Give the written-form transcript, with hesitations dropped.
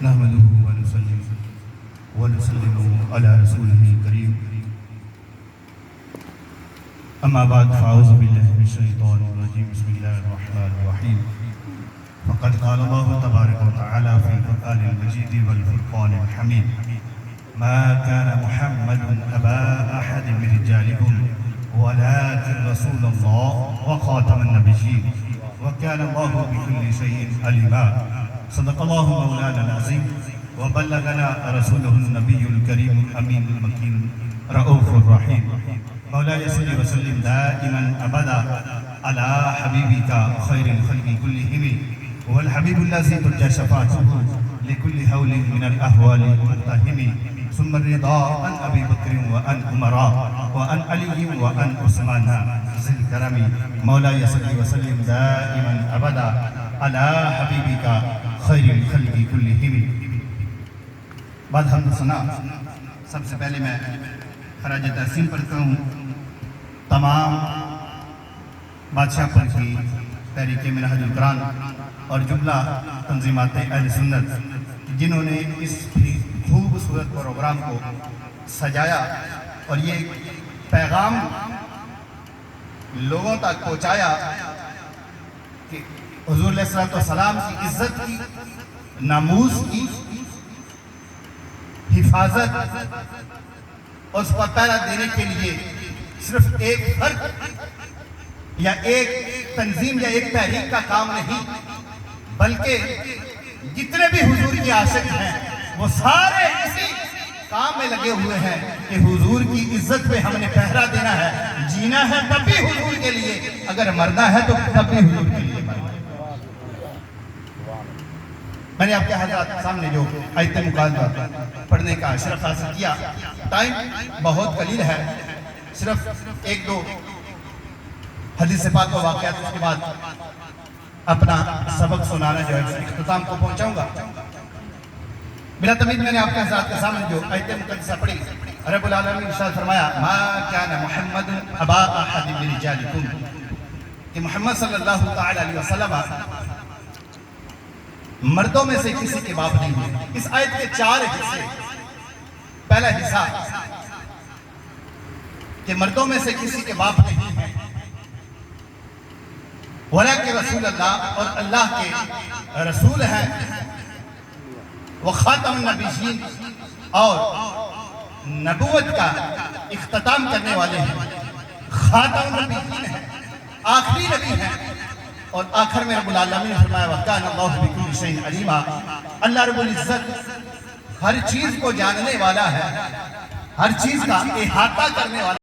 نحمده ونسلم على رسوله الكريم اما بعد فاعوذ بالله من الشيطان الرجيم بسم الله الرحمن الرحيم فقد قال الله تبارك وتعالى في القرآن المجيد والفرقان الحميد ما كان محمد أبا أحد من رجالكم ولكن رسول الله وخاتم النبيين وكان الله بكل شيء عليما صدق الله مولانا العظيم وبلغنا رسوله النبي الكريم الأمين المكين رؤوف الرحيم مولاي صل وسلم دائما أبدا على حبيبك خير الخلق كلهم هو الحبيب الذي ترجى شفاعته لكل هول من الأهوال مقتهم ثم الرضا عن أبي بكر وعن عمر وعن علي وعن عثمان ذي الكرم مولاي صل وسلم دائما أبدا على حبيبك خير الخلق كلهم بعد حمد ثنا سب سے پہلے میں خراج تحسین پڑھتا ہوں تمام بادشاہ پر کی تحریک منہج القرآن اور جملہ تنظیمات اہل سنت جنہوں نے اس خوبصورت پروگرام کو سجایا اور یہ پیغام لوگوں تک پہنچایا کہ حضور علیہ السلام کی عزت کی، ناموس کی حفاظت، اس پر پہرا دینے کے لیے صرف ایک فرد یا ایک تنظیم یا ایک تحریک کا کام نہیں، بلکہ جتنے بھی حضور کی عاشق ہیں وہ سارے اسی کام میں لگے ہوئے ہیں کہ حضور کی عزت پہ ہم نے پہرا دینا ہے، جینا ہے تب بھی حضور کے لیے، اگر مرنا ہے تو تب بھی حضور کے لیے مرنا ہے۔ میں نے آپ کے حضرات سامنے جو آیت مقدمہ پڑھنے کا شرف حاصل کیا، ٹائم بہت قلیل ہے، صرف ایک دو حدیث پاک و واقعات اس کے بعد اپنا سبق سنانا جو ہے اختتام کو پہنچاؤں گا۔ بلا تمید میں نے آپ کے حضرات کے سامنے جو آیت مقدسہ پڑھی، رب العالمین ارشاد فرمایا ما کان محمد ابا احد من رجالکم، کہ محمد صلی اللہ تعالی علیہ وسلم مردوں میں سے کسی کے باپ نہیں ہے۔ اس آیت کے 4 حصے، پہلا حصہ کہ مردوں میں سے کسی کے باپ نہیں ہے، ولیکن رسول اللہ، اور اللہ کے رسول ہیں، وہ خاتم النبیین، اور نبوت کا اختتام کرنے والے ہیں، خاتم النبیین ہیں، آخری نبی ہیں، اور آخر میں رب العالمین نے فرمایا وَكَانَ اللَّهُ بِكُلِّ شَيْءٍ عَلِيمًا، اللہ رب العزت ہر چیز کو جاننے والا ہے، ہر چیز کا احاطہ کرنے والا ہے۔